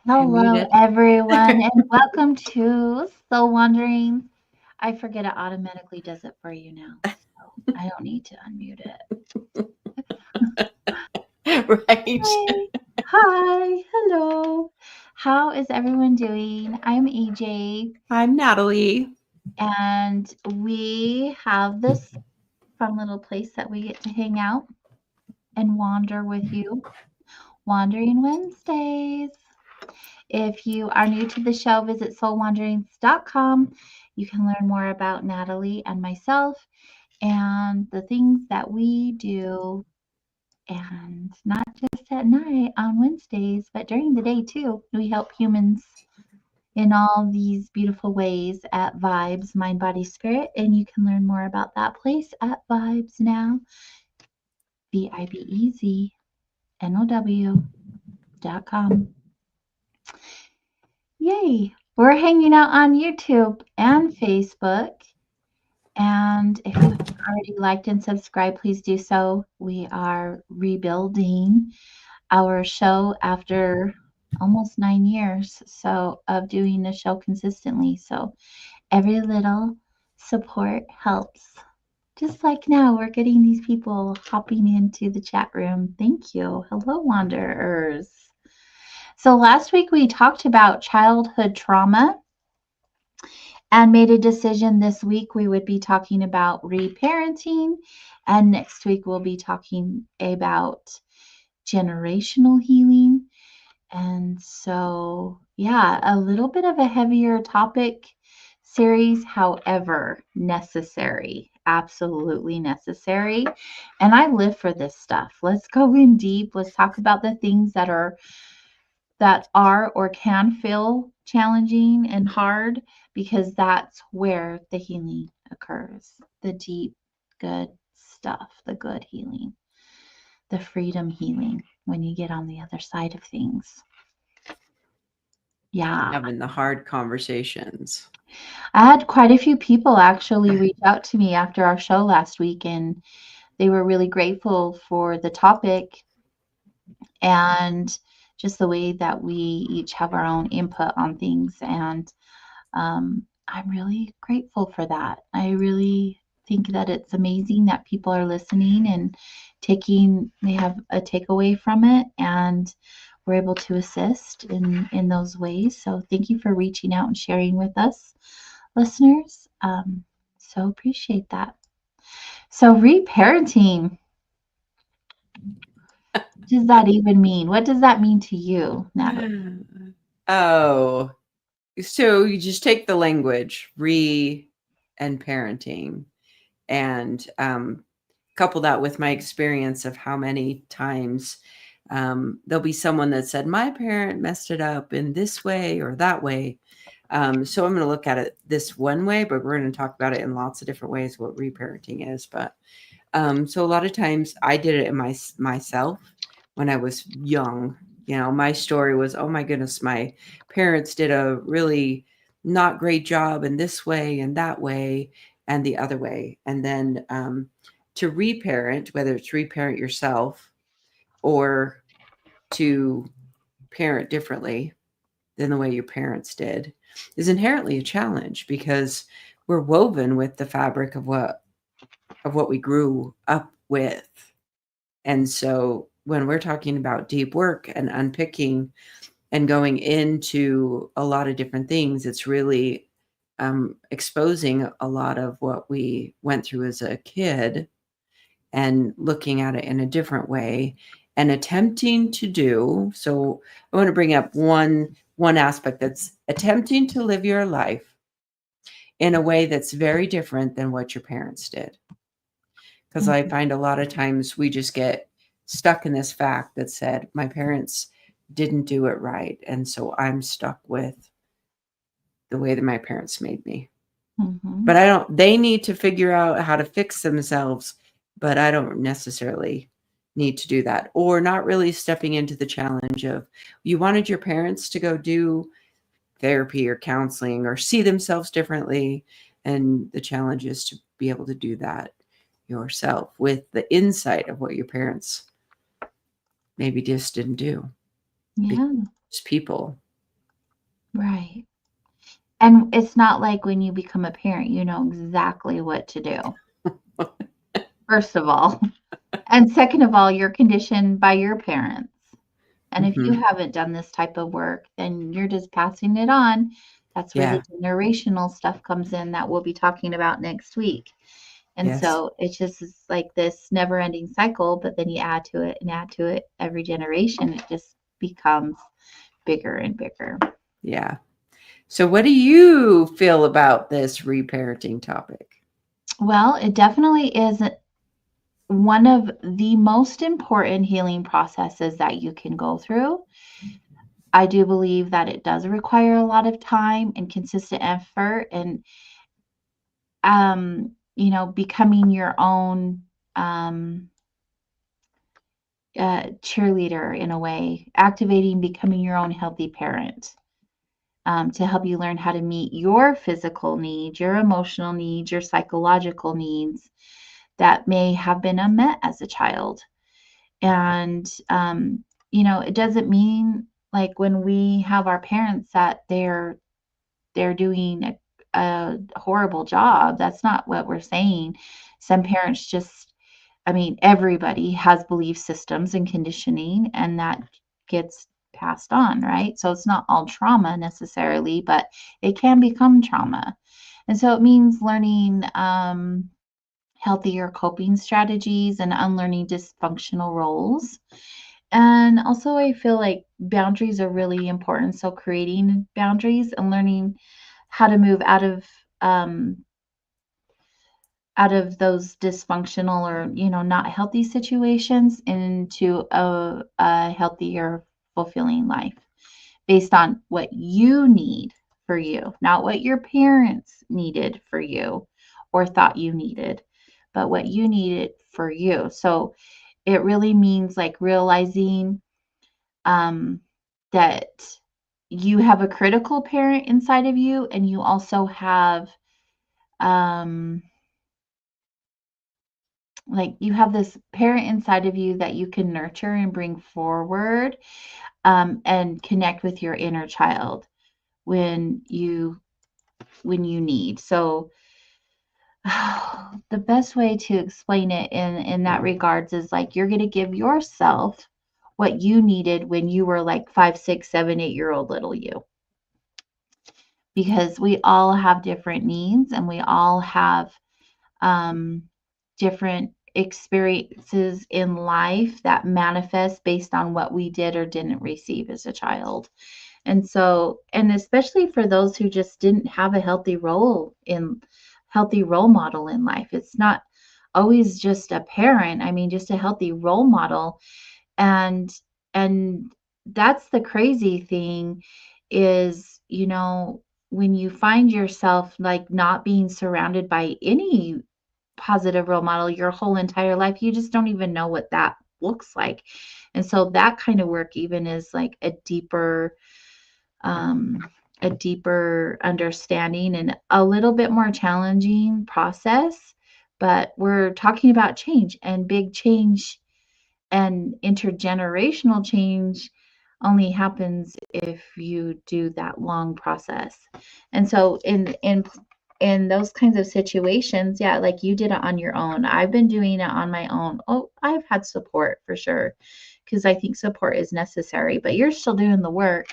I'm Hello, muted. everyone, and welcome to Soul Wanderings. I forget it automatically does it for you now, so I don't need to unmute it. Right. Hi, hi, hello. How is everyone doing? I'm AJ, I'm Natalie. and we have this fun little place that we get to hang out and wander with you. Wandering Wednesdays. If you are new to the show, visit soulwanderings.com. You can learn more about Natalie and myself and the things that we do, and not just at night on Wednesdays, but during the day too. We help humans in all these beautiful ways at Vibes, Mind, Body, Spirit, and you can learn more about that place at Vibes Now, VIBEZNOW.com. Yay! We're hanging out on YouTube and Facebook. And if you haven't already liked and subscribed, please do so. We are rebuilding our show after almost 9 years of doing the show consistently. So every little support helps. Just like now, we're getting these people hopping into the chat room. Thank you. Hello, Wanderers. So last week we talked about childhood trauma and made a decision this week we would be talking about reparenting, and next week we'll be talking about generational healing. And so, yeah, a little bit of a heavier topic series, however, necessary. Absolutely necessary. And I live for this stuff. Let's go in deep. Let's talk about the things that are or can feel challenging and hard, because that's where the healing occurs. The deep, good stuff, the good healing, the freedom healing when you get on the other side of things. Yeah. Having the hard conversations. I had quite a few people actually reach out to me after our show last week, and they were really grateful for the topic and just the way that we each have our own input on things. And I'm really grateful for that. I really think that it's amazing that people are listening and they have a takeaway from it, and we're able to assist in those ways. So thank you for reaching out and sharing with us, listeners. So appreciate that. So reparenting, what does that even mean? What does that mean to you, Natalie? Oh, so you just take the language, and parenting, and couple that with my experience of how many times there'll be someone that said, my parent messed it up in this way or that way. So I'm going to look at it this one way, but we're going to talk about it in lots of different ways, what reparenting is. But so a lot of times I did it in myself when I was young. You know, my story was, oh my goodness, my parents did a really not great job in this way and that way and the other way. And then to reparent, whether it's reparent yourself or to parent differently than the way your parents did, is inherently a challenge because we're woven with the fabric of what we grew up with. And so when we're talking about deep work and unpicking and going into a lot of different things, it's really exposing a lot of what we went through as a kid and looking at it in a different way and attempting to do. So I want to bring up one aspect, that's attempting to live your life in a way that's very different than what your parents did. Because I Mhm. find a lot of times we just get stuck in this fact that said, my parents didn't do it right. And so I'm stuck with the way that my parents made me. Mhm. But I don't, they need to figure out how to fix themselves, but I don't necessarily need to do that. Or not really stepping into the challenge of, you wanted your parents to go do therapy or counseling or see themselves differently. And the challenge is to be able to do that yourself with the insight of what your parents maybe just didn't do, Yeah. because people. Right. And it's not like when you become a parent, you know exactly what to do, first of all. And second of all, you're conditioned by your parents. And if you Hmm. haven't done this type of work, then you're just passing it on. That's where the Yeah. generational stuff comes in that we'll be talking about next week. And Yes. so it's just is like this never ending cycle, but then you add to it and add to it every generation. It just becomes bigger and bigger. Yeah. So, what do you feel about this reparenting topic? Well, it definitely is one of the most important healing processes that you can go through. I do believe that it does require a lot of time and consistent effort and becoming your own um cheerleader in a way, activating becoming your own healthy parent. To help you learn how to meet your physical needs, your emotional needs, your psychological needs that may have been unmet as a child. And, it doesn't mean like when we have our parents that they're doing a horrible job. That's not what we're saying. Some parents just, I mean, everybody has belief systems and conditioning, and that gets passed on, right? So it's not all trauma necessarily, but it can become trauma. And so it means learning healthier coping strategies and unlearning dysfunctional roles. And also, I feel like boundaries are really important. So, creating boundaries and learning how to move um, out of those dysfunctional or not healthy situations into a healthier, fulfilling life based on what you need for you, not what your parents needed for you or thought you needed, but what you needed for you. So it really means like realizing um, that you have a critical parent inside of you, and you also have um, like you have this parent inside of you that you can nurture and bring forward, and connect with your inner child when you need. So the best way to explain it in that regards is like you're going to give yourself what you needed when you were like 5, 6, 7, 8-year-old little you, because we all have different needs and we all have um, different experiences in life that manifest based on what we did or didn't receive as a child. And so, and especially for those who just didn't have a healthy role model in life. It's not always just a parent. I mean, just a healthy role model. And and that's the crazy thing is, when you find yourself like not being surrounded by any positive role model your whole entire life, you just don't even know what that looks like. And so that kind of work even is like um, a deeper understanding and a little bit more challenging process. But we're talking about change, and big change and intergenerational change only happens if you do that long process. And so in those kinds of situations, yeah, like you did it on your own. I've been doing it on my own. Oh, I've had support for sure, because I think support is necessary, but you're still doing the work.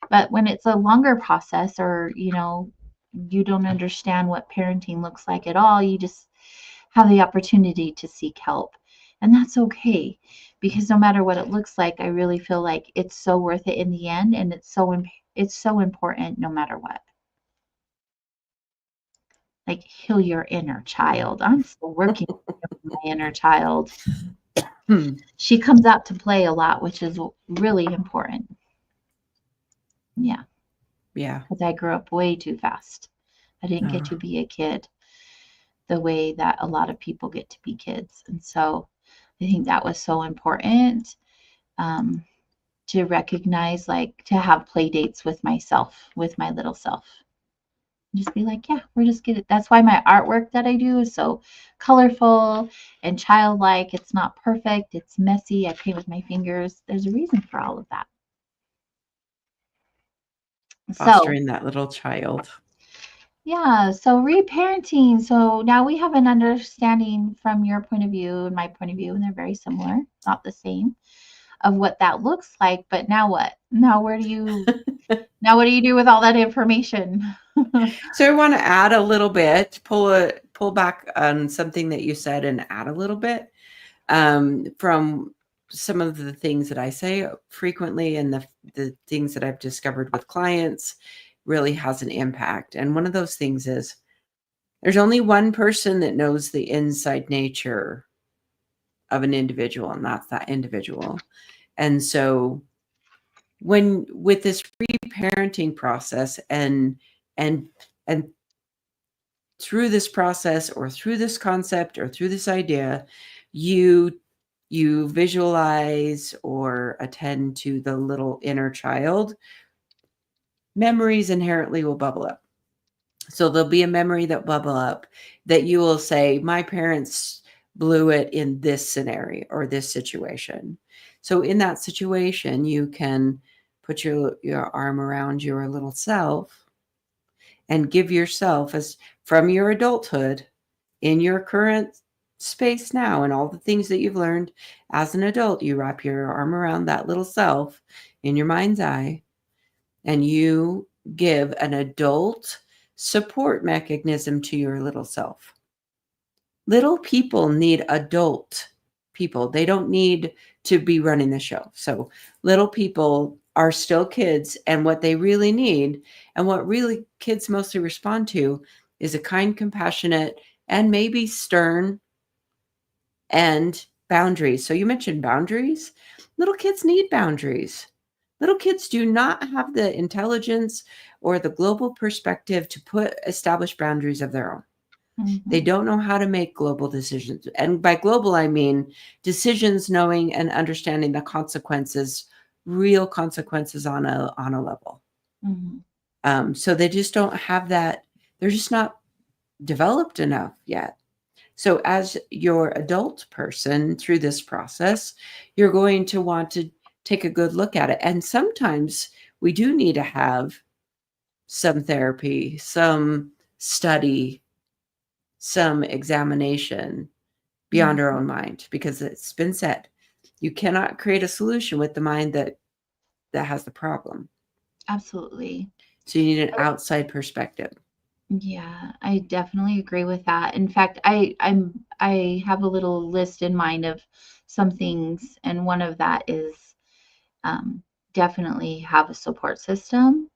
But when it's a longer process, or you don't understand what parenting looks like at all, you just have the opportunity to seek help. And that's okay, because no matter what it looks like, I really feel like it's so worth it in the end, and it's so important no matter what. Like, heal your inner child. I'm still working on my inner child. Hmm. She comes out to play a lot, which is really important. Yeah, Yeah. because I grew up way too fast. I didn't get Uh, to be a kid the way that a lot of people get to be kids. And so I think that was so important, um, to recognize, like, to have play dates with myself, with my little self. Just be like, yeah, we're just getting. That's why my artwork that I do is so colorful and childlike. It's not perfect. It's messy. I paint with my fingers. There's a reason for all of that. So, fostering that little child. yeah, so reparenting. So now we have an understanding from your point of view and my point of view, and they're very similar, not the same, of what that looks like. But now what? Now what do you do with all that information? So I want to add a little bit, pull back on something that you said and add a little bit from some of the things that I say frequently and the things that I've discovered with clients really has an impact. And one of those things is there's only one person that knows the inside nature of an individual, and that's that individual. And so when with this reparenting process and and through this process or through this concept or through this idea, you visualize or attend to the little inner child, memories inherently will bubble up. So there'll be a memory that bubble up that you will say, my parents blew it in this scenario or this situation. So in that situation, you can put your arm around your little self and give yourself, as from your adulthood, in your current space now and all the things that you've learned as an adult, you wrap your arm around that little self in your mind's eye and you give an adult support mechanism to your little self. Little people need adult people. They don't need to be running the show. So little people are still kids, and what they really need and what really kids mostly respond to is a kind, compassionate, and maybe stern and boundaries. So you mentioned boundaries. Little kids need boundaries. Little kids do not have the intelligence or the global perspective to establish boundaries of their own. They Mhm, don't know how to make global decisions. And by global, I mean decisions knowing and understanding the consequences, real consequences on a level. mhm, So they just don't have that. They're just not developed enough yet. So as your adult person through this process, you're going to want to take a good look at it. And sometimes we do need to have some therapy, some study, some examination beyond our mhm. own mind, because it's been said, you cannot create a solution with the mind that has the problem. Absolutely. So you need an outside perspective. Yeah, I definitely agree with that. In fact, I have a little list in mind of some things, and one of that is um, definitely have a support system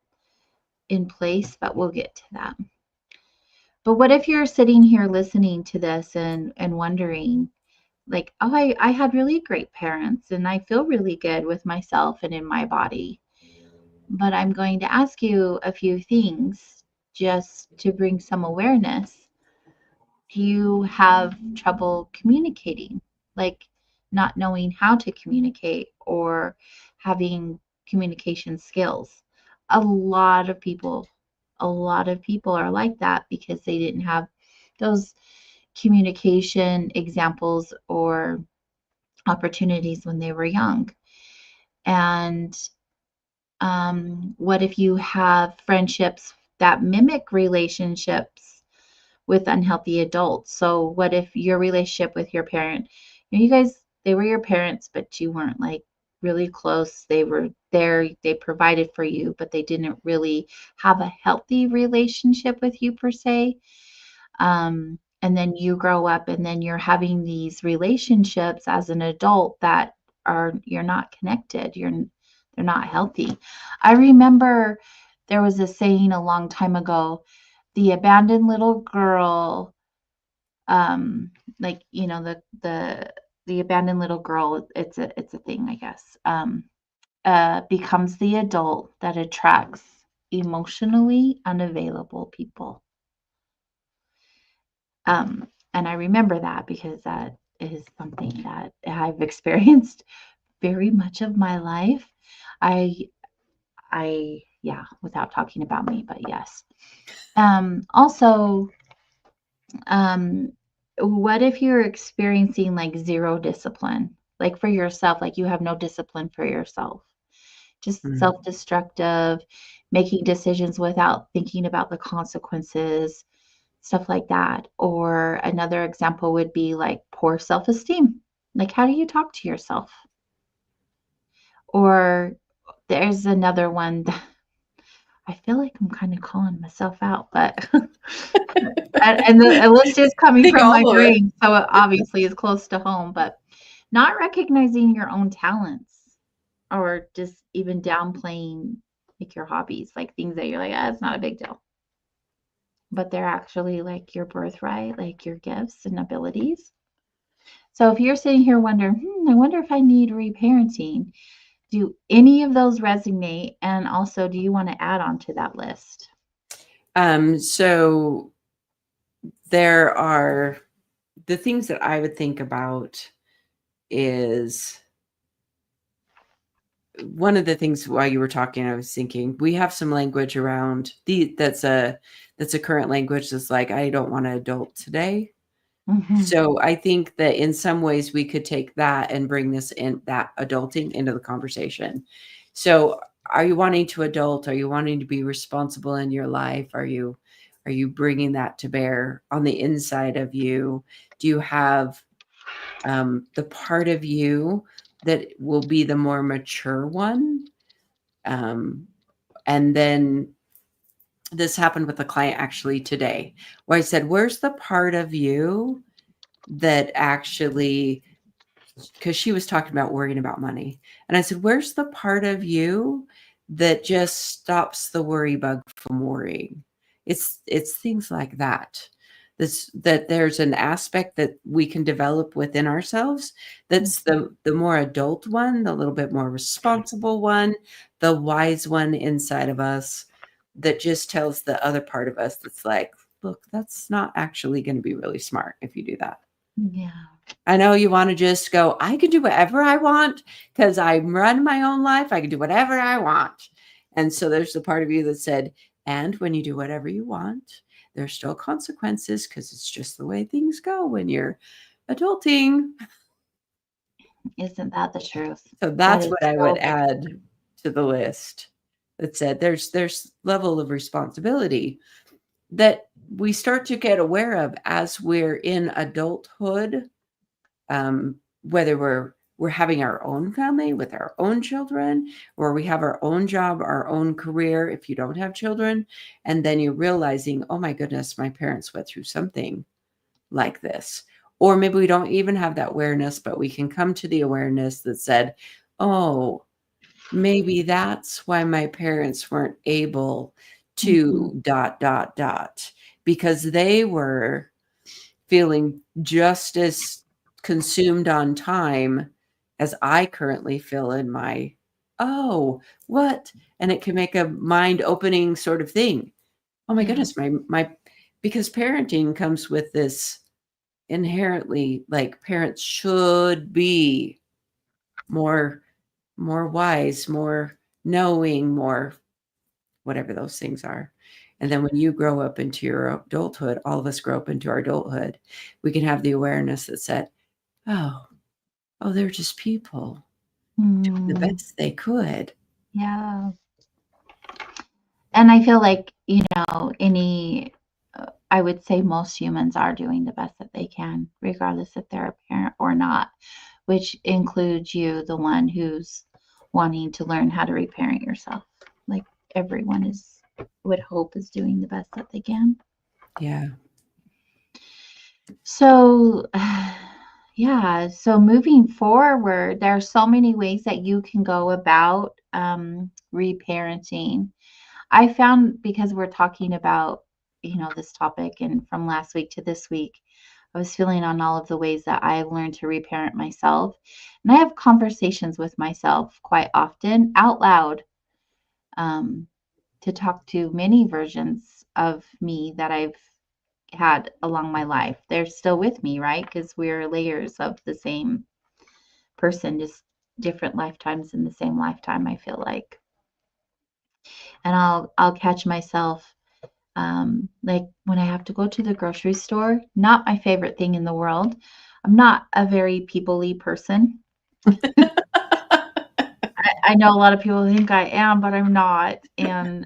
in place, but we'll get to that. But what if you're sitting here listening to this and wondering, like, oh, I had really great parents and I feel really good with myself and in my body. But I'm going to ask you a few things just to bring some awareness. Do you have trouble communicating? Like not knowing how to communicate or having communication skills? A lot of people, a lot of people are like that because they didn't have those communication examples or opportunities when they were young. And what if you have friendships that mimic relationships with unhealthy adults? So, what if your relationship with your parent, you guys, they were your parents, but you weren't like really close. They were there, they provided for you, but they didn't really have a healthy relationship with you per se. And then you grow up and then you're having these relationships as an adult that are you're not connected. They're not healthy. I remember there was a saying a long time ago, the abandoned little girl, um, like the abandoned little girl, it's a thing, I guess. Becomes the adult that attracts emotionally unavailable people. And I remember that because that is something that I've experienced very much of my life. I yeah, without talking about me, but yes. Also, um, what if you're experiencing like zero discipline, like for yourself, like you have no discipline for yourself, just Mm. self-destructive. making decisions without thinking about the consequences, stuff like that. Or another example would be like poor self-esteem. Like, how do you talk to yourself? Or there's another one that I feel like I'm kind of calling myself out, but and the list is I coming think from my all of it. brain, so it obviously is close to home. But not recognizing your own talents, or just even downplaying like your hobbies, like things that you're like, ah, it's not a big deal, but they're actually like your birthright, like your gifts and abilities. So if you're sitting here wondering, I wonder if I need reparenting, do any of those resonate? And also, do you want to add on to that list? So there are the things that I would think about is one of the things while you were talking, I was thinking we have some language around that's a current language that's like, I don't want to adult today. Mm-hmm. So I think that in some ways we could take that and bring this in, that adulting, into the conversation. So are you wanting to adult? Are you wanting to be responsible in your life? Are you bringing that to bear on the inside of you? Do you have the part of you that will be the more mature one? And then this happened with a client actually today, where I said, where's the part of you that actually, because she was talking about worrying about money. And I said, where's the part of you that just stops the worry bug from worrying? It's things like that. That there's an aspect that we can develop within ourselves. That's the more adult one, the little bit more responsible one, the wise one inside of us that just tells the other part of us that's like, look, that's not actually going to be really smart if you do that. Yeah. I know you want to just go, I can do whatever I want because I run my own life. I can do whatever I want. And so there's the part of you that said, and when you do whatever you want, there's still consequences because it's just the way things go when you're adulting. Isn't that the truth? So That that's is what I would so very add to the list that said there's level of responsibility that we start to get aware of as we're in adulthood. Whether we're having our own family with our own children, or we have our own job, our own career, if you don't have children, and then you're realizing, oh my goodness, my parents went through something like this. Or maybe we don't even have that awareness, but we can come to the awareness that said, oh, maybe that's why my parents weren't able Mhm. to ... because they were feeling just as consumed on time as I currently feel in my, oh, what? And it can make a mind opening sort of thing. Oh my Yeah. goodness, because parenting comes with this inherently, like, parents should be more wise, more knowing, more whatever those things are. And then when you grow up into your adulthood, all of us grow up into our adulthood, we can have the awareness that said, oh, they're just people doing the Mm, best they could. yeah. And I feel like, I would say most humans are doing the best that they can, regardless if they're a parent or not, which includes you, the one who's wanting to learn how to reparent yourself. Like everyone would hope is doing the best that they can. Yeah. So, yeah, so moving forward, there are so many ways that you can go about reparenting. I found, because we're talking about, this topic, and from last week to this week, I was feeling on all of the ways that I learned to reparent myself. And I have conversations with myself quite often out loud, um, to talk to many versions of me that I've had along my life. They're still with me, right? Because we're layers of the same person, just different lifetimes in the same lifetime, I feel like. And I'll catch myself, like when I have to go to the grocery store, not my favorite thing in the world. I'm not a very people-y person. I know a lot of people think I am, but I'm not. And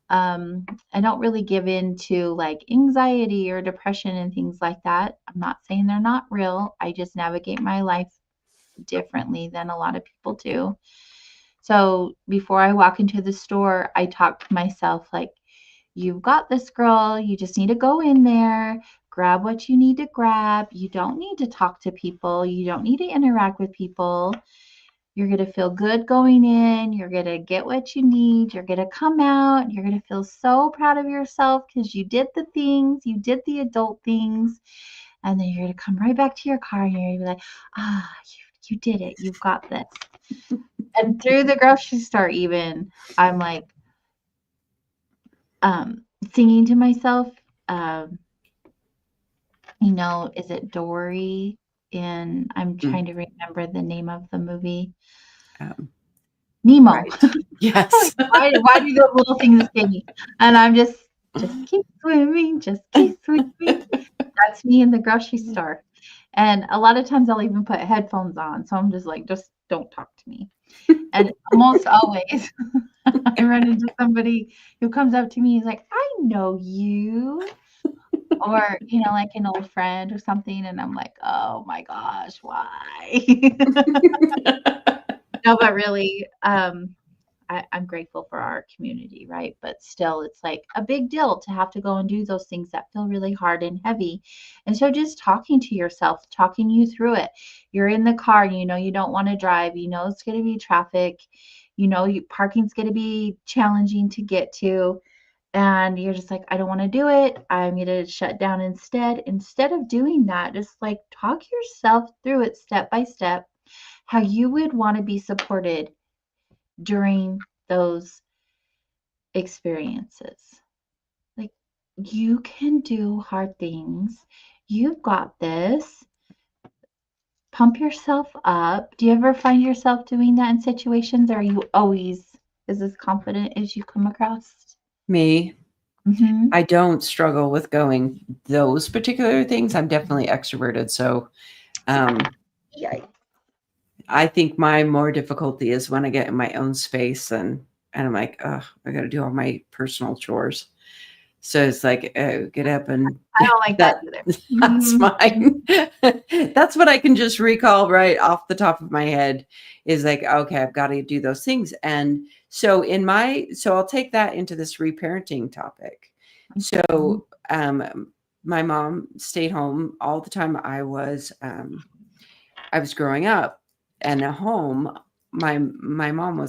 I don't really give in to like anxiety or depression and things like that. I'm not saying they're not real. I just navigate my life differently than a lot of people do. So before I walk into the store, I talk to myself like, you've got this, girl. You just need to go in there, grab what you need to grab. You don't need to talk to people. You don't need to interact with people. You're going to feel good going in. You're going to get what you need. You're going to come out. You're going to feel so proud of yourself because you did the things, you did the adult things. And then you're going to come right back to your car and you're going to be like, ah, you did it. You've got this. And through the grocery store, even, I'm like singing to myself. Um, is it Dory? And I'm trying to remember the name of the movie. Nemo. Right. Yes. why do those little things escape me? And I'm just keep swimming, just keep swimming. That's me in the grocery store. And a lot of times I'll even put headphones on. So I'm just like, just don't talk to me. And almost always I run into somebody who comes up to me, he's like, I know you. Or, like an old friend or something. And I'm like, oh my gosh, why? No, but really, I'm grateful for our community, right? But still, it's like a big deal to have to go and do those things that feel really hard and heavy. And so just talking to yourself, talking you through it. You're in the car, you don't want to drive, it's going to be traffic, parking's going to be challenging to get to. And you're just like, I don't want to do it. I'm going to shut down instead. Instead of doing that, just like talk yourself through it step by step, how you would want to be supported during those experiences. Like, you can do hard things. You've got this. Pump yourself up. Do you ever find yourself doing that in situations? Or are you always as confident as you come across? Me. Mm-hmm. I don't struggle with going those particular things. I'm definitely extroverted. So I think my more difficulty is when I get in my own space and I'm like, oh, I got to do all my personal chores. So it's like, get up and I don't like that either. That's fine. That's what I can just recall right off the top of my head is like, okay, I've got to do those things. And so so I'll take that into this reparenting topic. So my mom stayed home all the time I was growing up, and at home, my mom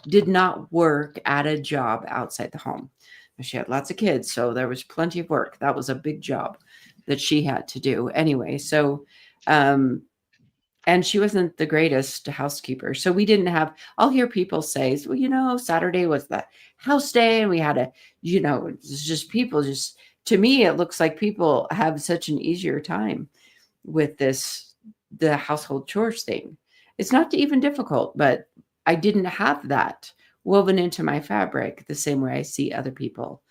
did not work at a job outside the home. She had lots of kids, so there was plenty of work. That was a big job that she had to do anyway. So, and she wasn't the greatest housekeeper. So we didn't have, I'll hear people say, well, Saturday was the house day and we had it's just people to me, it looks like people have such an easier time with the household chores thing. It's not even difficult, but I didn't have that woven into my fabric the same way I see other people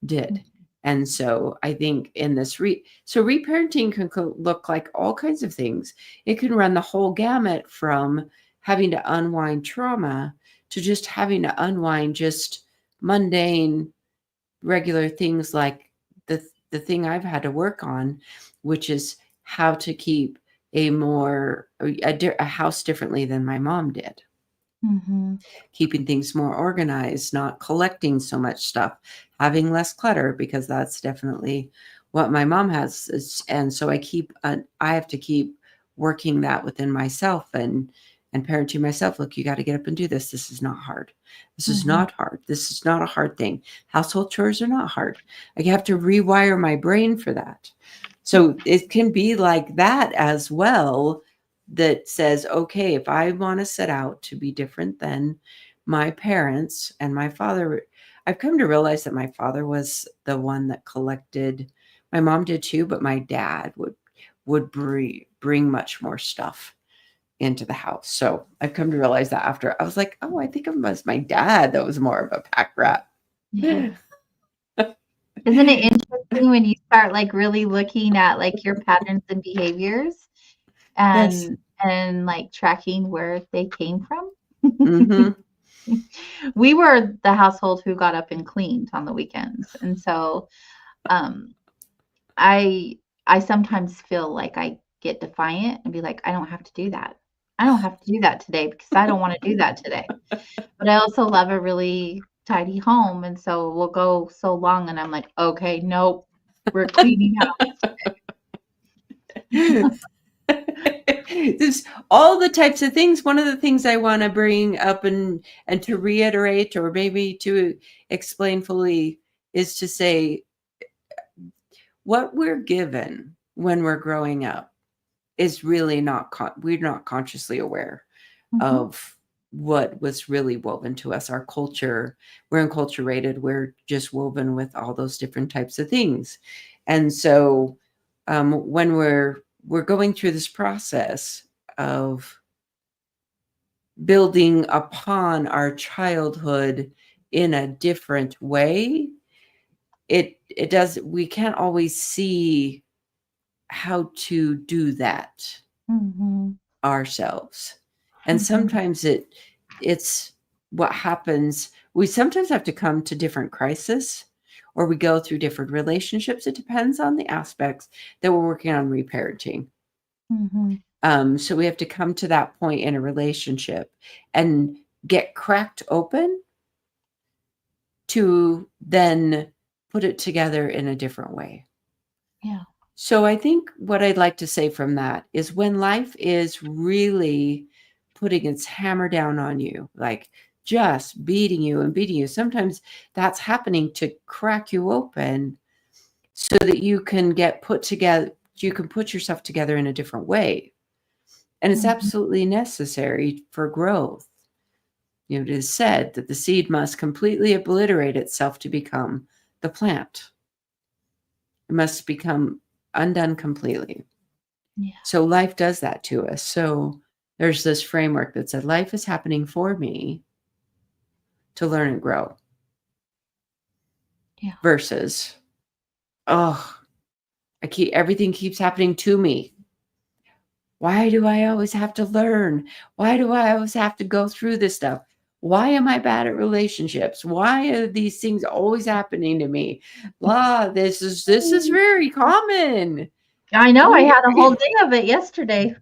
did. And so I think in this reparenting can look like all kinds of things. It can run the whole gamut from having to unwind trauma to just having to unwind just mundane, regular things like the thing I've had to work on, which is how to keep a house differently than my mom did. Mm-hmm. Keeping things more organized, not collecting so much stuff, having less clutter, because that's definitely what my mom has. And so I have to keep working that within myself and parenting myself. Look, you got to get up and do this. This is not hard. This is not hard. This is not a hard thing. Household chores are not hard. I have to rewire my brain for that. So it can be like that as well, that says, okay, if I want to set out to be different than my parents and my father, I've come to realize that my father was the one that collected. My mom did too, but my dad would bring much more stuff into the house. So I've come to realize that after I was like, oh, I think it was my dad that was more of a pack rat. Yeah. Isn't it interesting when you start like really looking at like your patterns and behaviors Yes. and like tracking where they came from? Mm-hmm. We were the household who got up and cleaned on the weekends. And so um I I sometimes feel like I get defiant and be like, I don't have to do that. I don't have to do that today because I don't want to do that today. But I also love a really tidy home. And so we'll go so long and I'm like, okay, nope, we're cleaning There's all the types of things. One of the things I want to bring up and to reiterate or maybe to explain fully is to say what we're given when we're growing up is really not we're not consciously aware Mhm, of what was really woven to us. Our culture, we're enculturated, we're just woven with all those different types of things. And so when we're going through this process of building upon our childhood in a different way, it does, we can't always see how to do that mhm, ourselves. And mhm. sometimes it's what happens. We sometimes have to come to different crises or we go through different relationships. It depends on the aspects that we're working on reparenting. Mhm. So we have to come to that point in a relationship and get cracked open to then put it together in a different way. Yeah. So I think what I'd like to say from that is when life is really putting its hammer down on you, like just beating you and beating you, sometimes that's happening to crack you open so that you can get put together, you can put yourself together in a different way. And it's Mhm. absolutely necessary for growth. You know, it is said that the seed must completely obliterate itself to become the plant. It must become undone completely. Yeah. So life does that to us. So there's this framework that said life is happening for me to learn and grow Yeah. versus, oh, everything keeps happening to me. Why do I always have to learn? Why do I always have to go through this stuff? Why am I bad at relationships? Why are these things always happening to me? Blah, this is very common. I know, I We had a whole day of it yesterday.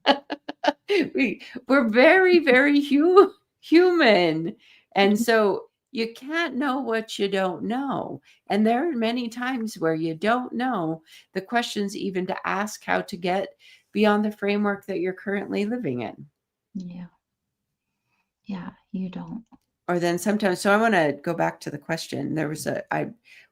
we're very, very human. And so you can't know what you don't know. And there are many times where you don't know the questions even to ask how to get beyond the framework that you're currently living in. Yeah. Yeah, you don't. Or then sometimes, so I want to go back to the question. There was I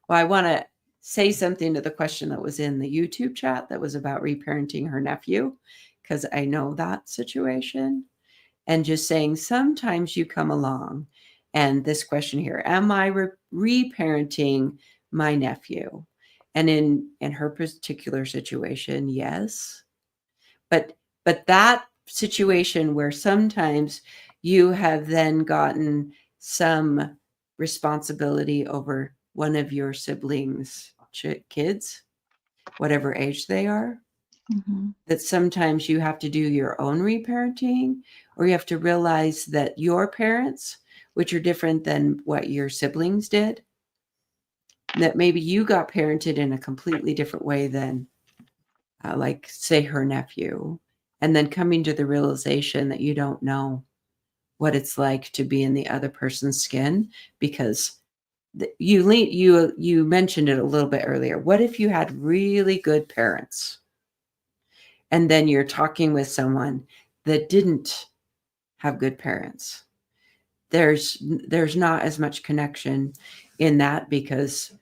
want to say something to the question that was in the YouTube chat that was about reparenting her nephew, because I know that situation. And just saying, sometimes you come along and this question here, am I reparenting my nephew? And in her particular situation, yes. But that situation where sometimes you have then gotten some responsibility over one of your siblings' kids, whatever age they are, Mhm. that sometimes you have to do your own reparenting, or you have to realize that your parents, which are different than what your siblings did, that maybe you got parented in a completely different way than, like, say, her nephew, and then coming to the realization that you don't know what it's like to be in the other person's skin because you mentioned it a little bit earlier. What if you had really good parents and then you're talking with someone that didn't have good parents? There's not as much connection in that because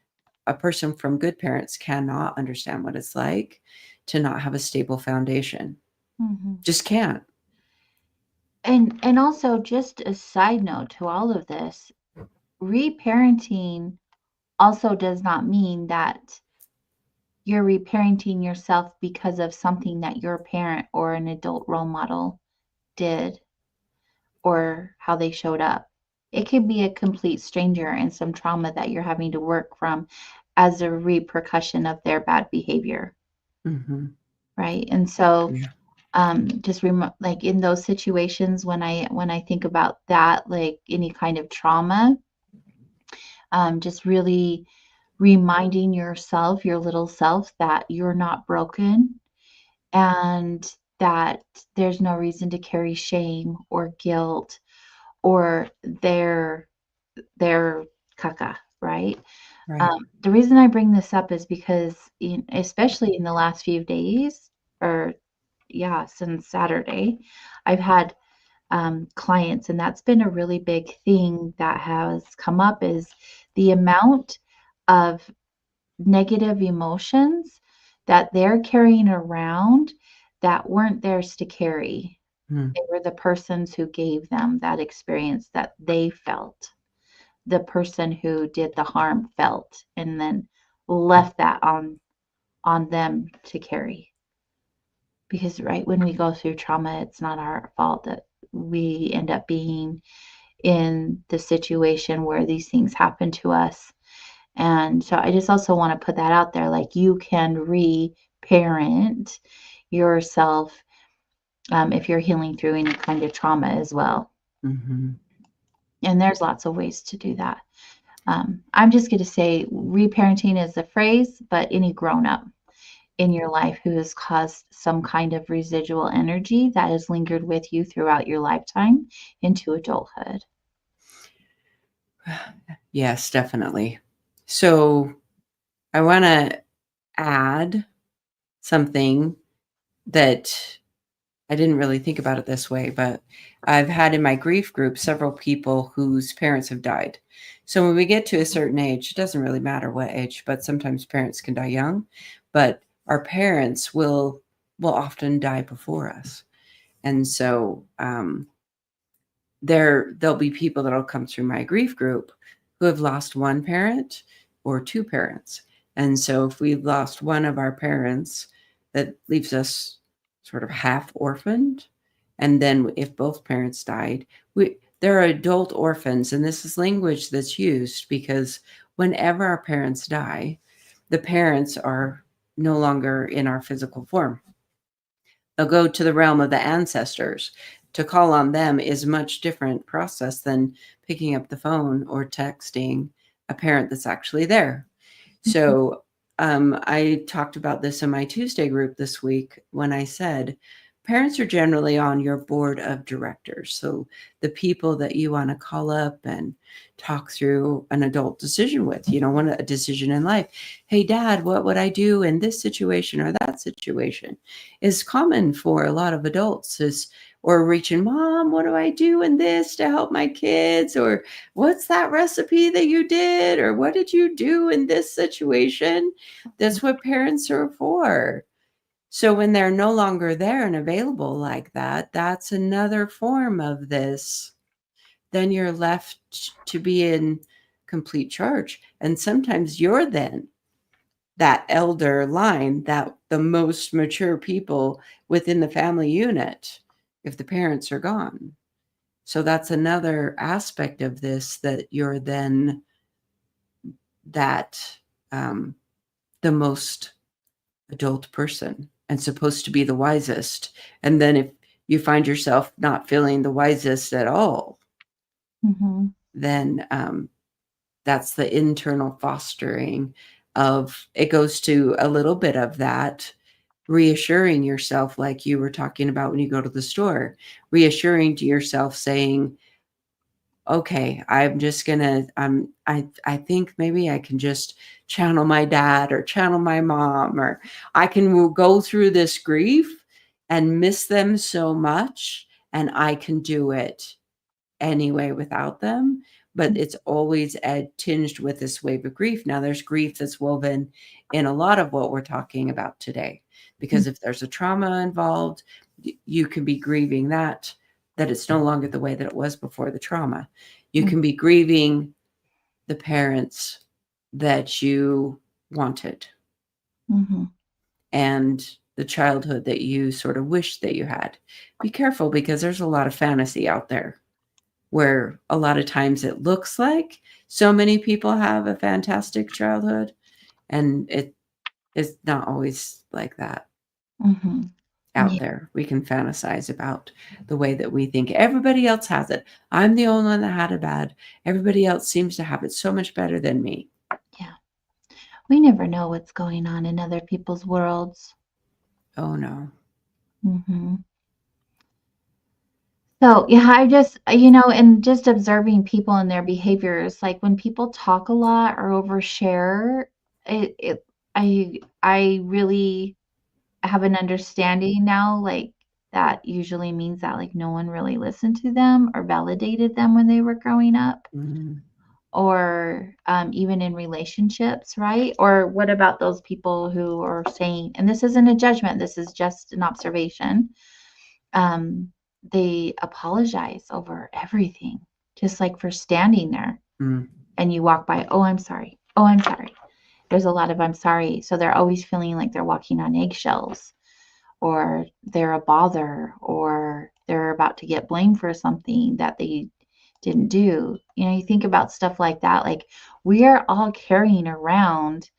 a person from good parents cannot understand what it's like to not have a stable foundation. Mhm. Just can't. And also just a side note to all of this, reparenting also does not mean that you're reparenting yourself because of something that your parent or an adult role model did or how they showed up. It could be a complete stranger and some trauma that you're having to work from as a repercussion of their bad behavior, Mm-hmm. right? And so Yeah. Just like in those situations when I think about that, like any kind of trauma, just really reminding yourself, your little self, that you're not broken and that there's no reason to carry shame or guilt or their caca, right? Right. The reason I bring this up is because, especially in the last few days, or yeah, since Saturday, I've had clients, and that's been a really big thing that has come up is the amount of negative emotions that they're carrying around that weren't theirs to carry. Mm. They were the persons who gave them that experience that they felt. The person who did the harm felt and then left that on them to carry. Because right when we go through trauma, it's not our fault that we end up being in the situation where these things happen to us. And so I just also want to put that out there, like you can reparent yourself if you're healing through any kind of trauma as well. Mm-hmm. And there's lots of ways to do that. I'm just going to say reparenting is a phrase, but any grown up in your life who has caused some kind of residual energy that has lingered with you throughout your lifetime into adulthood. Yes, definitely. So I want to add something that I didn't really think about it this way, but I've had in my grief group several people whose parents have died. So when we get to a certain age, it doesn't really matter what age, but sometimes parents can die young, but our parents will often die before us. And so there'll be people that'll come through my grief group who have lost one parent or two parents. And so if we've lost one of our parents, that leaves us sort of half orphaned. And then if both parents died, there are adult orphans, and this is language that's used because whenever our parents die, the parents are no longer in our physical form. They'll go to the realm of the ancestors. To call on them is a much different process than picking up the phone or texting a parent that's actually there. Mhm, So I talked about this in my Tuesday group this week when I said parents are generally on your board of directors. So the people that you want to call up and talk through an adult decision with, a decision in life. Hey, Dad, what would I do in this situation or that situation is common for a lot of adults or reaching, Mom, what do I do in this to help my kids? Or what's that recipe that you did? Or what did you do in this situation? That's what parents are for. So when they're no longer there and available like that, that's another form of this. Then you're left to be in complete charge. And sometimes you're then that elder line, that the most mature people within the family unit, if the parents are gone. So that's another aspect of this, that you're then that the most adult person and supposed to be the wisest. And then if you find yourself not feeling the wisest at all, mhm, then that's the internal fostering of it. Goes to a little bit of that reassuring yourself, like you were talking about when you go to the store, reassuring to yourself, saying, okay, I'm just gonna I think maybe I can just channel my dad or channel my mom, or I can go through this grief and miss them so much, and I can do it anyway without them. But it's always tinged with this wave of grief. Now there's grief that's woven in a lot of what we're talking about today, mhm, because if there's a trauma involved, you can be grieving that it's no longer the way that it was before the trauma. You mhm, can be grieving the parents that you wanted mhm, and the childhood that you sort of wish that you had. Be careful, because there's a lot of fantasy out there where a lot of times it looks like so many people have a fantastic childhood, and it is not always like that. mhm. out Yeah. there. We can fantasize about the way that we think everybody else has it. I'm the only one that had it bad. Everybody else seems to have it so much better than me. Yeah. We never know what's going on in other people's worlds. Oh no. Hmm. So, yeah, I just, and just observing people and their behaviors, like when people talk a lot or overshare, it, it, I really have an understanding now, like that usually means that like no one really listened to them or validated them when they were growing up, Mm, or even in relationships, right? Or what about those people who are saying, and this isn't a judgment, this is just an observation, um, they apologize over everything, just like for standing there mm, and you walk by, oh, I'm sorry. Oh, I'm sorry. There's a lot of I'm sorry. So they're always feeling like they're walking on eggshells, or they're a bother, or they're about to get blamed for something that they didn't do. You think about stuff like that. Like we are all carrying around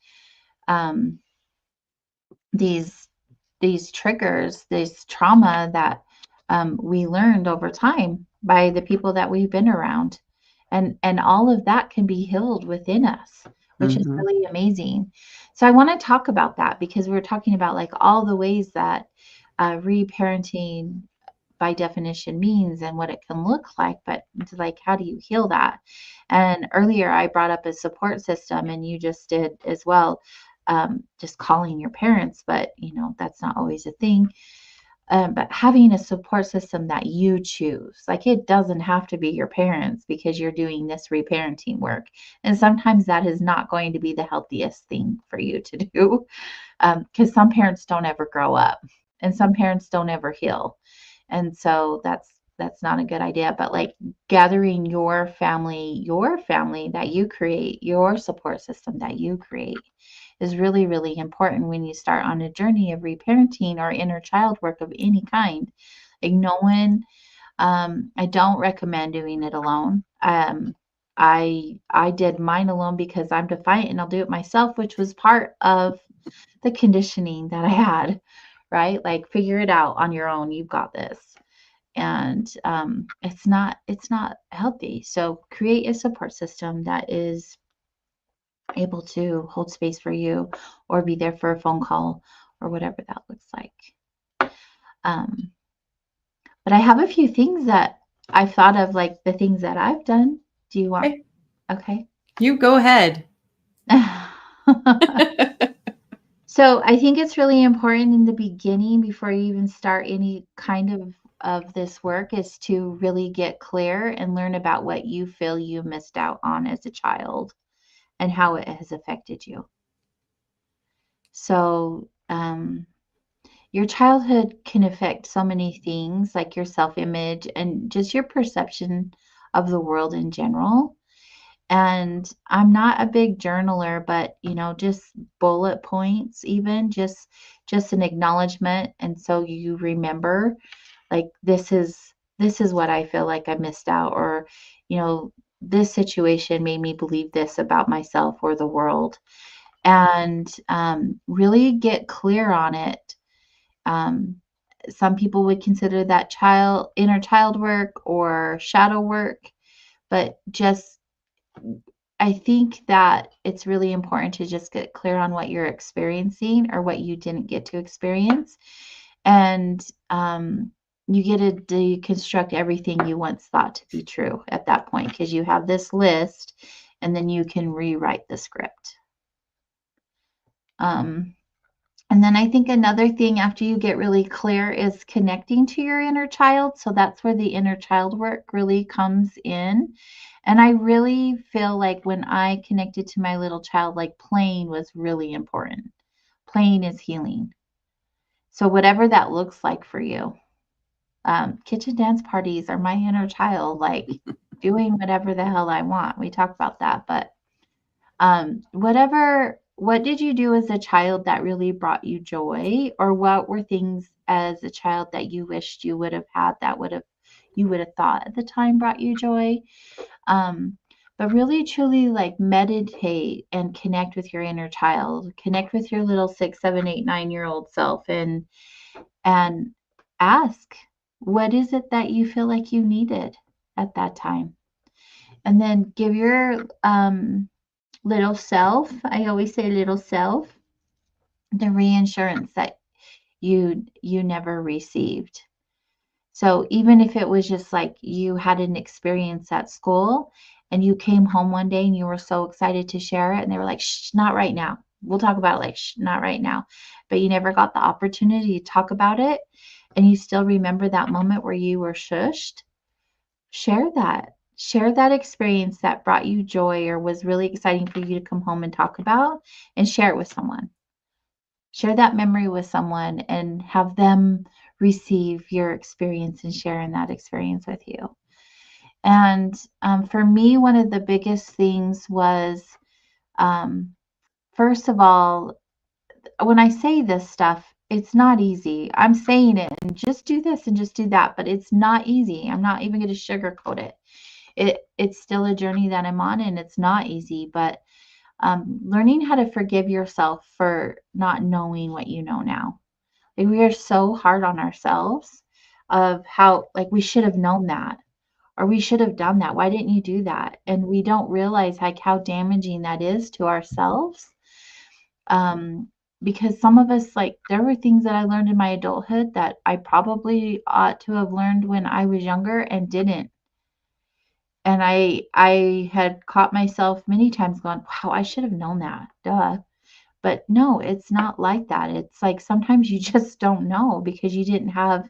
um, these triggers, this trauma that we learned over time by the people that we've been around, and all of that can be healed within us, which is mhm, really amazing. So I want to talk about that because we're talking about like all the ways that reparenting by definition means and what it can look like, but it's like how do you heal that? And earlier I brought up a support system, and you just did as well, just calling your parents, but that's not always a thing. But having a support system that you choose, like it doesn't have to be your parents because you're doing this reparenting work, and sometimes that is not going to be the healthiest thing for you to do, because some parents don't ever grow up and some parents don't ever heal, and so that's not a good idea. But like gathering your family that you create, your support system that you create, is really really important when you start on a journey of reparenting or inner child work of any kind. Like no one, I don't recommend doing it alone. I did mine alone because I'm defiant and I'll do it myself, which was part of the conditioning that I had, right? Like figure it out on your own. You've got this. And it's not healthy. So create a support system that is able to hold space for you or be there for a phone call or whatever that looks like. Um, but I have a few things that I've thought of, like the things that I've done. Do you want? okay, Okay. you go ahead. So I think it's really important in the beginning, before you even start any kind of this work, is to really get clear and learn about what you feel you missed out on as a child and how it has affected you. So your childhood can affect so many things, like your self-image and just your perception of the world in general. And I'm not a big journaler, but just bullet points, even just an acknowledgement, and so you remember, like this is what I feel like I missed out, or you know this situation made me believe this about myself or the world, and really get clear on it. um, some people would consider that inner child work or shadow work, but just I think that it's really important to just get clear on what you're experiencing or what you didn't get to experience. And you get to deconstruct everything you once thought to be true at that point, because you have this list and then you can rewrite the script. Um, and then I think another thing after you get really clear is connecting to your inner child. So that's where the inner child work really comes in. And I really feel like when I connected to my little child, like playing was really important. Playing is healing. So whatever that looks like for you, kitchen dance parties are my inner child, like doing whatever the hell I want. We talk about that, but what did you do as a child that really brought you joy? Or what were things as a child that you wished you would have had, that you would have thought at the time brought you joy? Um, but really truly like meditate and connect with your inner child, connect with your little 6, 7, 8, 9-year-old self, and ask, what is it that you feel like you needed at that time? And then give your little self, I always say little self, the reinsurance that you never received. So even if it was just like you had an experience at school and you came home one day and you were so excited to share it and they were like, shh, not right now. We'll talk about it, like, shh, not right now. But you never got the opportunity to talk about it and you still remember that moment where you were shushed, share that. Share that experience that brought you joy or was really exciting for you to come home and talk about and share it with someone. Share that memory with someone and have them receive your experience and sharing that experience with you. And for me, one of the biggest things was, um, first of all, when I say this stuff, it's not easy. I'm saying it and just do this and just do that, but it's not easy. I'm not even going to sugarcoat it. It's still a journey that I'm on, and it's not easy. But learning how to forgive yourself for not knowing what you know now. Like we are so hard on ourselves of how like we should have known that or we should have done that. Why didn't you do that? And we don't realize like how damaging that is to ourselves. Um, because some of us like there were things that I learned in my adulthood that I probably ought to have learned when I was younger and didn't. And I had caught myself many times going, wow, I should have known that. Duh. But no, it's not like that. It's like sometimes you just don't know because you didn't have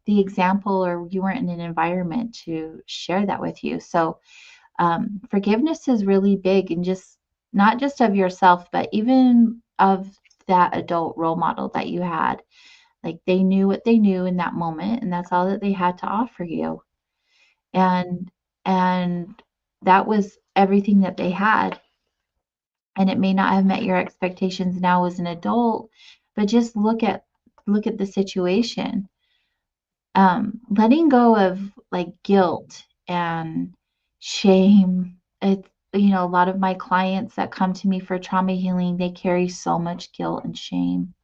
the example or you weren't in an environment to share that with you. So forgiveness is really big and just not just of yourself, but even of that adult role model that you had. Like they knew what they knew in that moment, and that's all that they had to offer you. And and that was everything that they had. And it may not have met your expectations now as an adult, but just look at the situation. Letting go of like guilt and shame. It's a lot of my clients that come to me for trauma healing, they carry so much guilt and shame,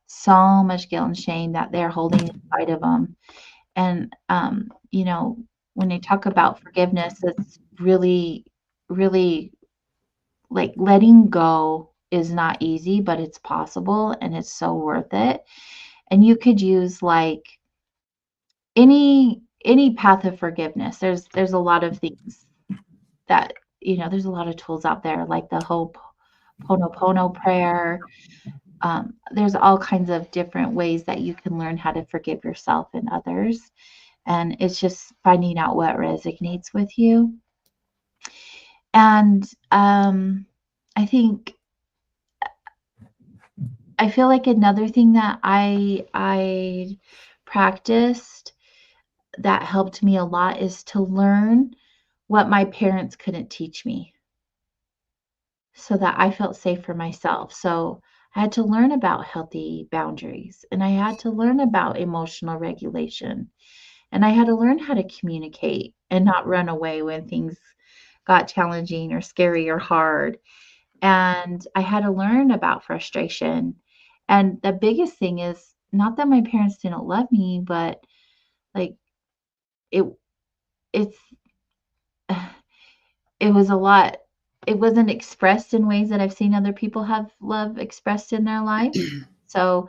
so much guilt and shame that they're holding inside of them. And when they talk about forgiveness, it's really, really like letting go is not easy, but it's possible and it's so worth it. And you could use like any path of forgiveness. There's a lot of things that there's a lot of tools out there like the Ho'oponopono prayer. There's all kinds of different ways that you can learn how to forgive yourself and others. And it's just finding out what resonates with you. And I think I feel like another thing that I practiced that helped me a lot is to learn what my parents couldn't teach me so that I felt safe for myself. So I had to learn about healthy boundaries and I had to learn about emotional regulation and I had to learn how to communicate and not run away when things got challenging or scary or hard. And I had to learn about frustration. And the biggest thing is not that my parents didn't love me, but like it it's it was a lot. It wasn't expressed in ways that I've seen other people have love expressed in their life. So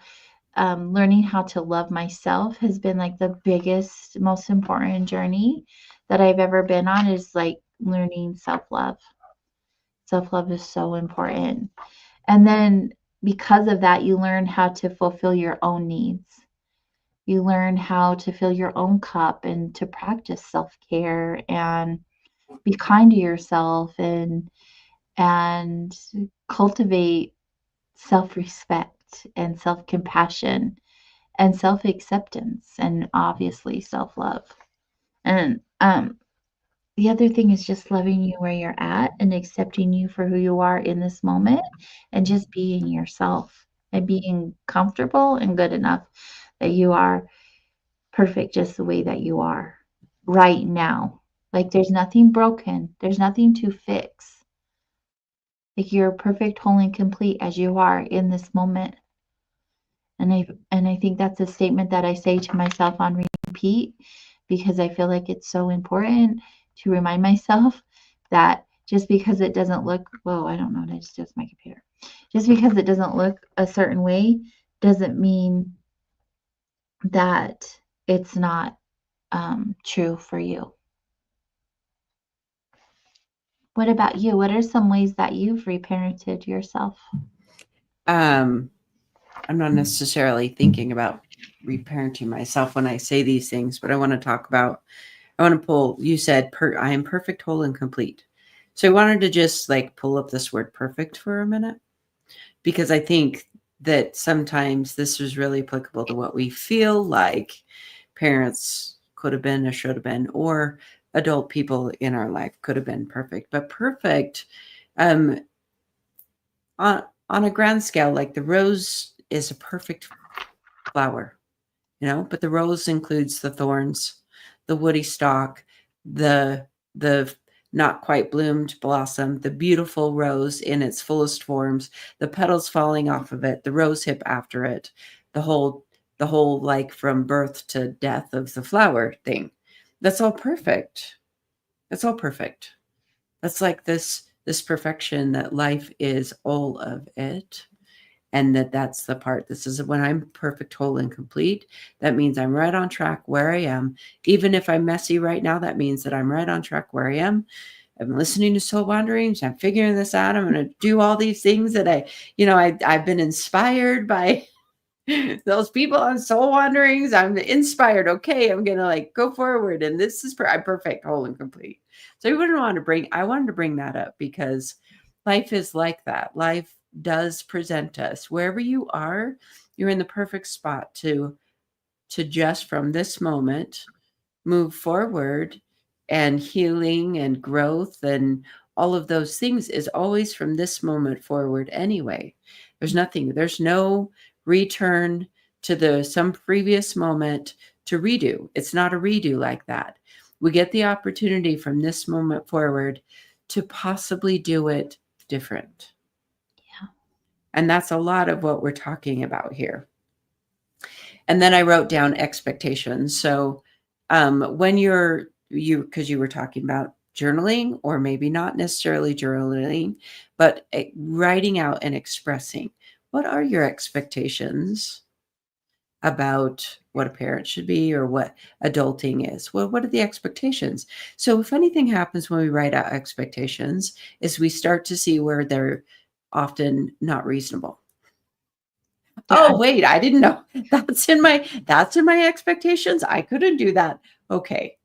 learning how to love myself has been like the biggest, most important journey that I've ever been on is like learning self-love. Self-love is so important. And then because of that, you learn how to fulfill your own needs. You learn how to fill your own cup and to practice self-care and be kind to yourself and cultivate self-respect and self-compassion and self-acceptance and obviously self-love. And the other thing is just loving you where you're at and accepting you for who you are in this moment and just being yourself and being comfortable and good enough that you are perfect just the way that you are right now. Like there's nothing broken, there's nothing to fix. Like you're perfect, whole, and complete as you are in this moment. And I think that's a statement that I say to myself on repeat because I feel like it's so important to remind myself that just because it doesn't look, whoa, I don't know what I just did with my computer. Just because it doesn't look a certain way doesn't mean that it's not true for you. What about you? What are some ways that you've reparented yourself? I'm not necessarily thinking about reparenting myself when I say these things, but I want to pull, you said, I am perfect, whole, and complete. So I wanted to just like pull up this word perfect for a minute, because I think that sometimes this is really applicable to what we feel like parents could have been or should have been, or adult people in our life could have been perfect. But perfect, um, on a grand scale, like the rose is a perfect flower, but the rose includes the thorns, the woody stalk, the not quite bloomed blossom, the beautiful rose in its fullest forms, the petals falling off of it, the rose hip after it, the whole like from birth to death of the flower thing. That's all perfect. That's all perfect. That's like this perfection that life is all of it, and that's the part. This is when I'm perfect, whole, and complete. That means I'm right on track where I am. Even if I'm messy right now, that means that I'm right on track where I am. I'm listening to Soul Wanderings. I'm figuring this out. I'm going to do all these things that I've been inspired by those people on Soul Wanderings. I'm inspired. Okay, I'm going to like go forward. And this is, I'm perfect, whole, and complete. So I wanted to bring that up because life is like that. Life does present us wherever you are. You're in the perfect spot to just from this moment move forward, and healing and growth and all of those things is always from this moment forward anyway. There's no return to some previous moment to redo. It's not a redo like that. We get the opportunity from this moment forward to possibly do it different. Yeah. And that's a lot of what we're talking about here. And then I wrote down expectations. So when because you were talking about journaling, or maybe not necessarily journaling, but writing out and expressing, what are your expectations about what a parent should be, or what adulting is? Well, what are the expectations? So if anything happens when we write out expectations, is we start to see where they're often not reasonable. Yeah. Oh, wait, I didn't know. That's in my expectations. I couldn't do that. Okay.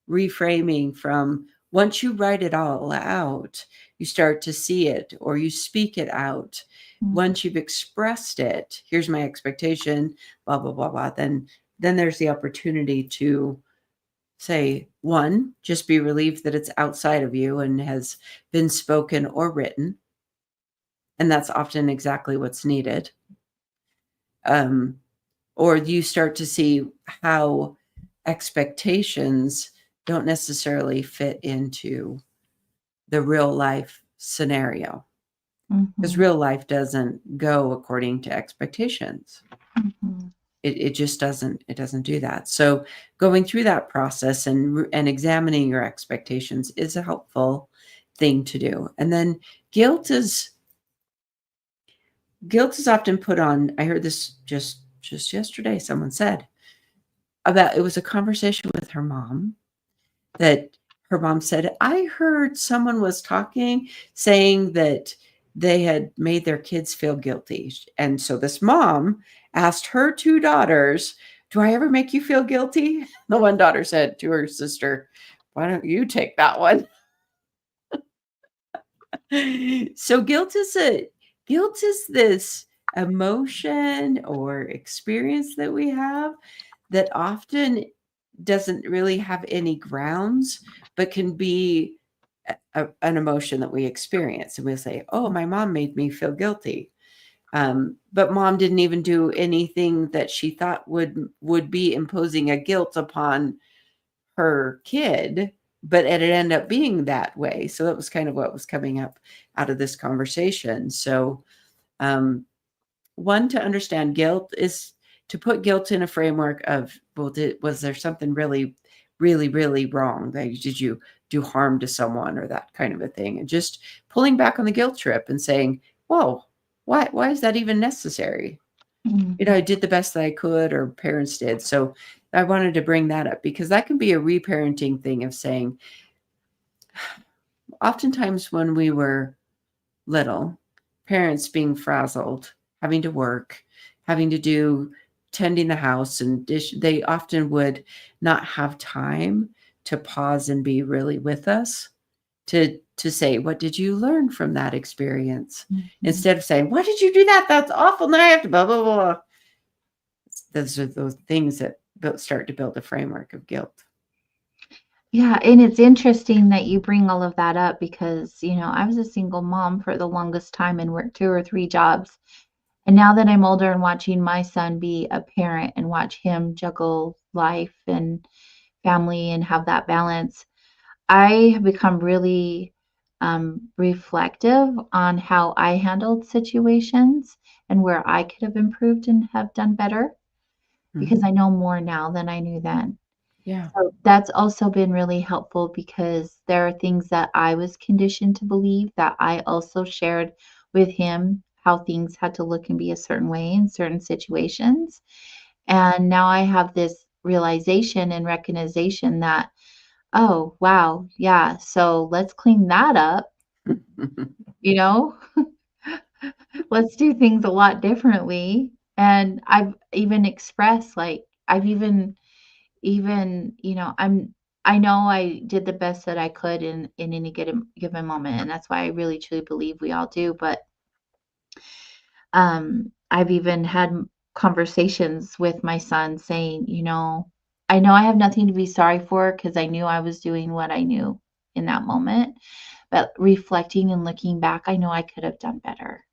Reframing from once you write it all out, you start to see it, or you speak it out. Once you've expressed it, here's my expectation, blah, blah, blah, blah. Then there's the opportunity to say, one, just be relieved that it's outside of you and has been spoken or written. And that's often exactly what's needed. Or you start to see how expectations don't necessarily fit into the real life scenario, because real life doesn't go according to expectations. It just doesn't do that. So going through that process and examining your expectations is a helpful thing to do. And then guilt is often put on. I heard this just yesterday. Someone said it was a conversation with her mom, that her mom said, I heard someone was talking, saying that they had made their kids feel guilty. And so this mom asked her two daughters, do I ever make you feel guilty? The one daughter said to her sister, why don't you take that one? So guilt is this emotion or experience that we have that often doesn't really have any grounds, but can be an emotion that we experience. And we'll say, oh, my mom made me feel guilty. But mom didn't even do anything that she thought would be imposing a guilt upon her kid, but it ended up being that way. So that was kind of what was coming up out of this conversation. So one, to understand guilt is to put guilt in a framework of, well, was there something really, really, really wrong? Like, did you do harm to someone or that kind of a thing? And just pulling back on the guilt trip and saying, whoa, why is that even necessary? I did the best that I could, or parents did. So I wanted to bring that up because that can be a reparenting thing of saying, oftentimes when we were little, parents being frazzled, having to work, having to do tending the house and they often would not have time to pause and be really with us to say, what did you learn from that experience? Instead of saying, why did you do that? That's awful. Now I have to blah, blah, blah. Those are those things that start to build a framework of guilt. Yeah, and it's interesting that you bring all of that up because, I was a single mom for the longest time and worked 2 or 3 jobs. And now that I'm older and watching my son be a parent and watch him juggle life and family and have that balance, I have become really reflective on how I handled situations and where I could have improved and have done better because I know more now than I knew then. Yeah. So that's also been really helpful because there are things that I was conditioned to believe that I also shared with him how things had to look and be a certain way in certain situations. And now I have this realization and recognition that, oh, wow, yeah, so let's clean that up, you know? Let's do things a lot differently. And I've even expressed, like, I've even, I know I did the best that I could in any given moment, and that's why I really truly believe we all do, but, I've even had conversations with my son saying, "I know I have nothing to be sorry for because I knew I was doing what I knew in that moment, but reflecting and looking back, I know I could have done better."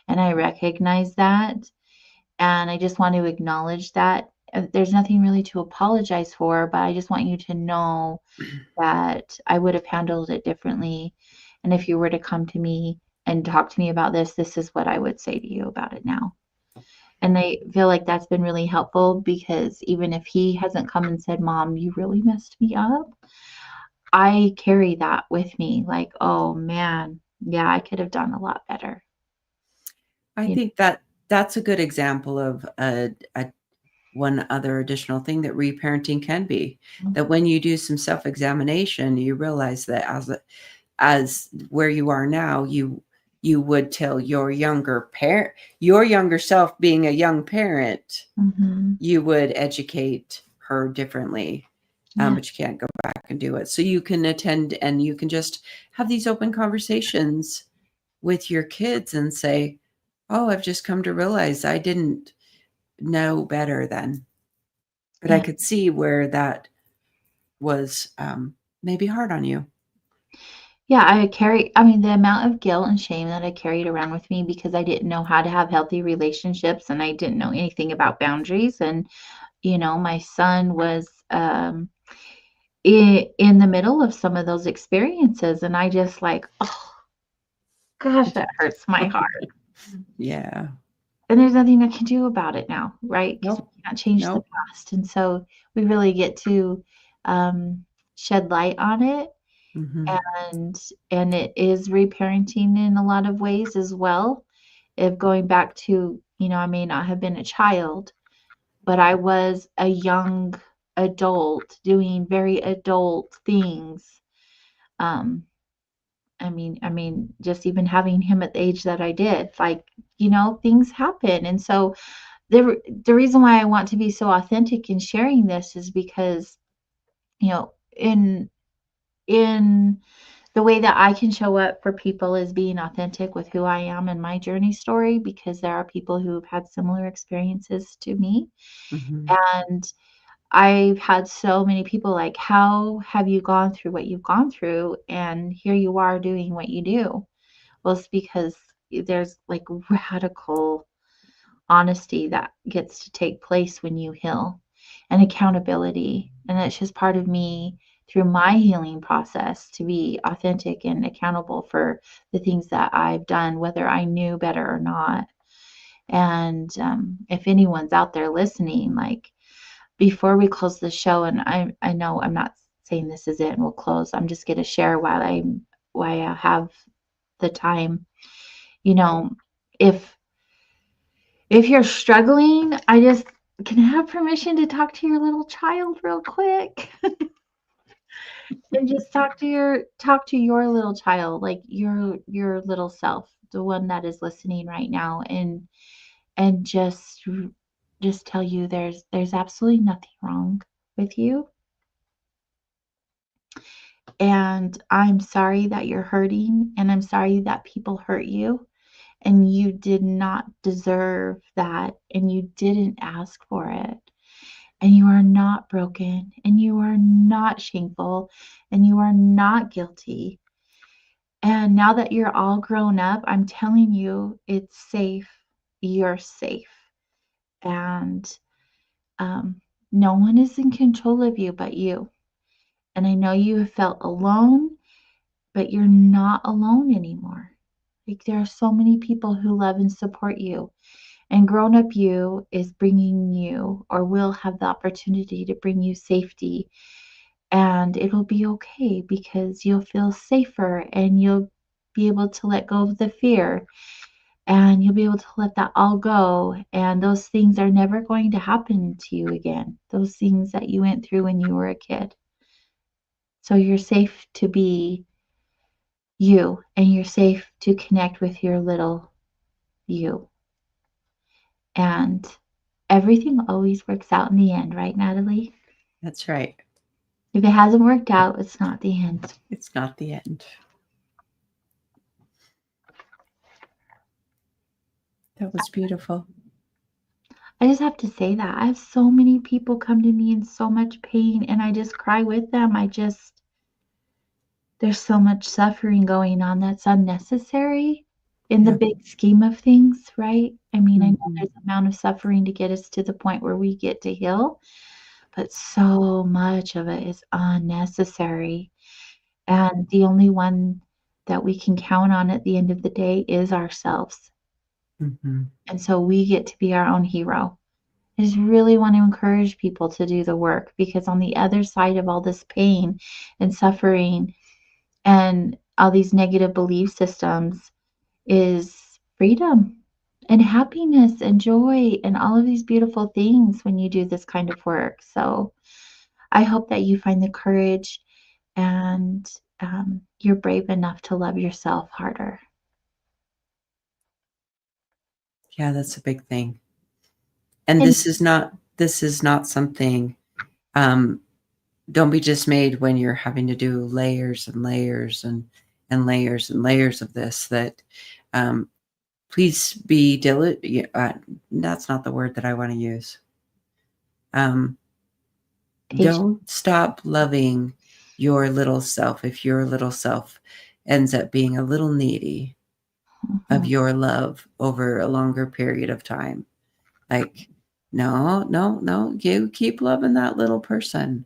And I recognize that, and I just want to acknowledge that. There's nothing really to apologize for, but I just want you to know that I would have handled it differently. And if you were to come to me and talk to me about this, this is what I would say to you about it now. And I feel like that's been really helpful because even if he hasn't come and said, Mom, you really messed me up, I carry that with me like, oh man, yeah, I could have done a lot better. I You think that that's a good example of a one other additional thing that reparenting can be. know? That when you do some self-examination, you realize that as where you are now, you would tell your younger self being a young parent, Mhm. you would educate her differently. Yeah. But you can't go back and do it. So you can attend and you can just have these open conversations with your kids and say, oh, I've just come to realize I didn't know better then, but I Yeah. could see where that was maybe hard on you. Yeah, the amount of guilt and shame that I carried around with me because I didn't know how to have healthy relationships and I didn't know anything about boundaries. And, my son was in the middle of some of those experiences. And I just like, oh gosh, that hurts my heart. Yeah. And there's nothing I can do about it now, right? Because Nope. we can't change the Nope. past. And so we really get to shed light on it Hmm. and it is reparenting in a lot of ways as well. If going back to, I may not have been a child, but I was a young adult doing very adult things. Um, just even having him at the age that I did, like, things happen. And so the reason why I want to be so authentic in sharing this is because, in the way that I can show up for people is being authentic with who I am and my journey story, because there are people who've had similar experiences to me. Hmm. And I've had so many people like, how have you gone through what you've gone through? And here you are doing what you do. Well, it's because there's like radical honesty that gets to take place when you heal and accountability. And it's just part of me through my healing process to be authentic and accountable for the things that I've done, whether I knew better or not. And if anyone's out there listening, like before we close the show, and I know I'm not saying this is it and we'll close. I'm just going to share while I have the time. You know, if you're struggling, I just can I have permission to talk to your little child real quick. And just talk to your little child, like your little self, the one that is listening right now, and just tell you there's absolutely nothing wrong with you. And I'm sorry that you're hurting, and I'm sorry that people hurt you, and you did not deserve that, and you didn't ask for it. And you are not broken, and you are not shameful, and you are not guilty. And now that you're all grown up, I'm telling you, it's safe. You're safe. And um, no one is in control of you but you. And I know you have felt alone, but you're not alone anymore. Like there are so many people who love and support you. And grown up you is bringing you, or will have the opportunity to bring you safety. And it'll be okay because you'll feel safer, and you'll be able to let go of the fear, and you'll be able to let that all go. And those things are never going to happen to you again. Those things that you went through when you were a kid. So you're safe to be you, and you're safe to connect with your little you. And everything always works out in the end, right, Natalie? That's right. If it hasn't worked out, it's not the end. It's not the end. That was beautiful. I just have to say that. I have so many people come to me in so much pain, and I just cry with them. There's so much suffering going on that's unnecessary in the Yeah. big scheme of things, right? I mean, I know Mhm. there's an amount of suffering to get us to the point where we get to heal, but so much of it is unnecessary. And the only one that we can count on at the end of the day is ourselves. Mhm. And so we get to be our own hero. I just really want to encourage people to do the work, because on the other side of all this pain and suffering and all these negative belief systems is freedom and happiness and joy and all of these beautiful things when you do this kind of work. So I hope that you find the courage, and you're brave enough to love yourself harder. Yeah, that's a big thing. And And this is not something, don't be dismayed when you're having to do layers and layers and layers and layers of this, that please be diligent. That's not the word that I want to use. patient. Don't stop loving your little self if your little self ends up being a little needy of Mhm. your love over a longer period of time. Like, no, no, no, you keep loving that little person,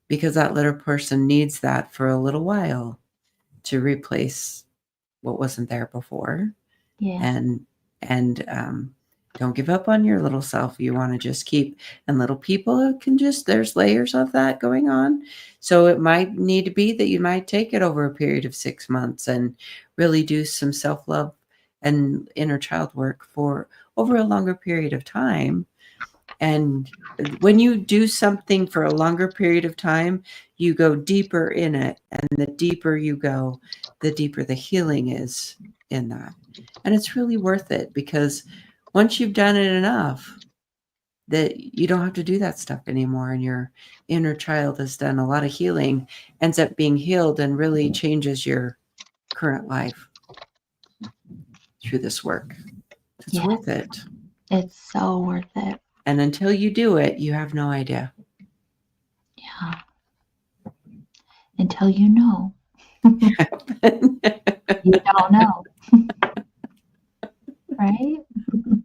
because that little person needs that for a little while to replace what wasn't there before. Yes, And don't give up on your little self. You want to just keep, and little people can just, there's layers of that going on. So it might need to be that you might take it over a period of 6 months and really do some self-love and inner child work for over a longer period of time. And when you do something for a longer period of time, you go deeper in it. And the deeper you go, the deeper the healing is in that. And it's really worth it, because once you've done it enough, that you don't have to do that stuff anymore. And your inner child has done a lot of healing, ends up being healed, and really changes your current life through this work. It's yes, worth it. it's so worth it. And until you do it, you have no idea. Yeah, until you know. You don't know, right?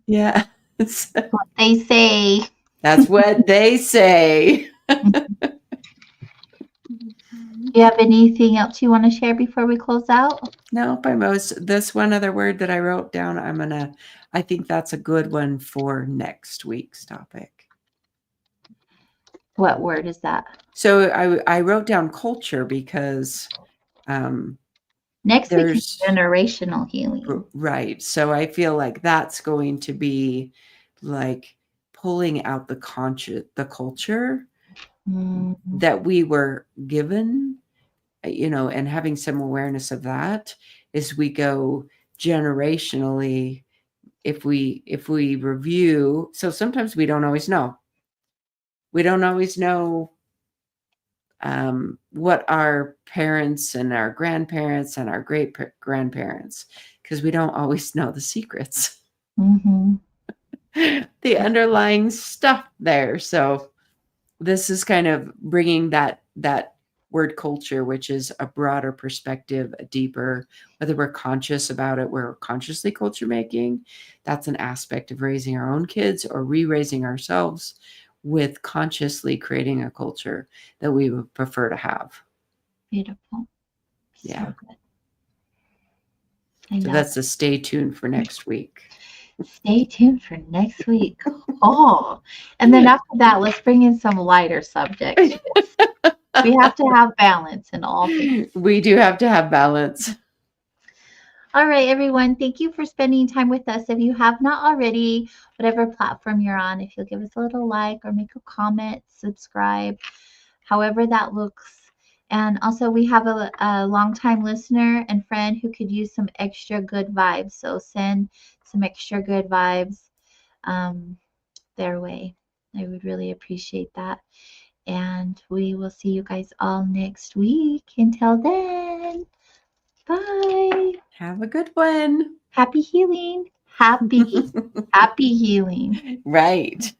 Yeah. What they say. That's what they say. Do you have anything else you want to share before we close out? No, by most. This one other word that I wrote down, I think that's a good one for next week's topic. What word is that? So I wrote down culture because Next week is there's generational healing. right. So I feel like that's going to be like pulling out the culture Mm, that we were given, and having some awareness of that as we go generationally. If we review, so sometimes we don't always know. We don't always know what our parents and our grandparents and our great grandparents, because we don't always know the secrets, mhm. the underlying stuff there. So this is kind of bringing that word culture, which is a broader perspective, a deeper, whether we're conscious about it, we're consciously culture making. That's an aspect of raising our own kids or re-raising ourselves with consciously creating a culture that we would prefer to have. Beautiful. Yeah. So good. I So love that's a stay tuned for next week. it. Stay tuned for next week. Oh, and then after that, let's bring in some lighter subjects. We have to have balance in all things. We do have to have balance. All right, everyone. Thank you for spending time with us. If you have not already, whatever platform you're on, if you'll give us a little like or make a comment, subscribe, however that looks. And also, we have a longtime listener and friend who could use some extra good vibes. So send some extra good vibes um, their way. I would really appreciate that. And we will see you guys all next week. Until then, bye. Have a good one. Happy healing. Happy healing. Right.